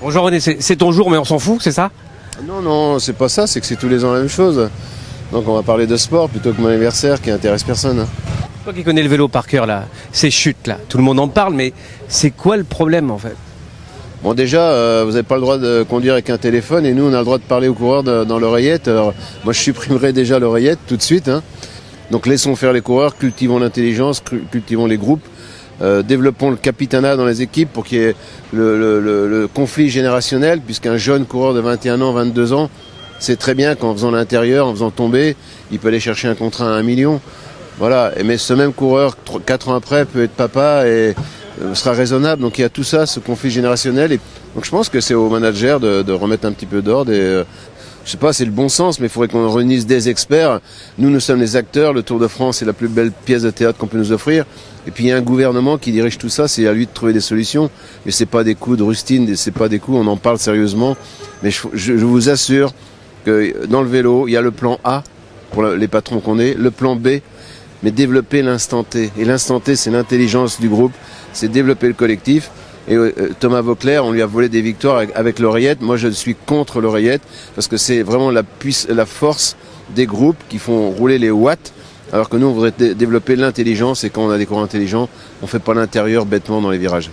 Bonjour René, c'est ton jour mais on s'en fout, c'est ça? Non, non, c'est pas ça, c'est que c'est tous les ans la même chose. Donc on va parler de sport plutôt que mon anniversaire qui intéresse personne. Toi qui connais le vélo par cœur là, ces chutes là, tout le monde en parle mais c'est quoi le problème en fait? Bon déjà, vous n'avez pas le droit de conduire avec un téléphone et nous on a le droit de parler aux coureurs dans l'oreillette. Alors moi je supprimerai déjà l'oreillette tout de suite. Donc laissons faire les coureurs, cultivons l'intelligence, cultivons les groupes. Développons le capitanat dans les équipes pour qu'il y ait le conflit générationnel, puisqu'un jeune coureur de 21 ans, 22 ans, sait très bien qu'en faisant l'intérieur, en faisant tomber, il peut aller chercher un contrat à 1 million. Voilà. Mais ce même coureur, 4 ans après, peut être papa et sera raisonnable. Donc il y a tout ça, ce conflit générationnel. Et donc je pense que c'est aux managers de remettre un petit peu d'ordre et je sais pas, c'est le bon sens, mais il faudrait qu'on réunisse des experts. Nous sommes les acteurs. Le Tour de France est la plus belle pièce de théâtre qu'on peut nous offrir. Et puis il y a un gouvernement qui dirige tout ça. C'est à lui de trouver des solutions. Mais c'est pas des coups de rustine, c'est pas des coups. On en parle sérieusement. Mais je vous assure que dans le vélo, il y a le plan A pour les patrons qu'on est, le plan B, mais développer l'instant T. Et l'instant T, c'est l'intelligence du groupe, c'est développer le collectif. Et Thomas Voeckler, on lui a volé des victoires avec l'oreillette. Moi, je suis contre l'oreillette parce que c'est vraiment la force des groupes qui font rouler les watts. Alors que nous, on voudrait développer l'intelligence et quand on a des coureurs intelligents, on ne fait pas l'intérieur bêtement dans les virages.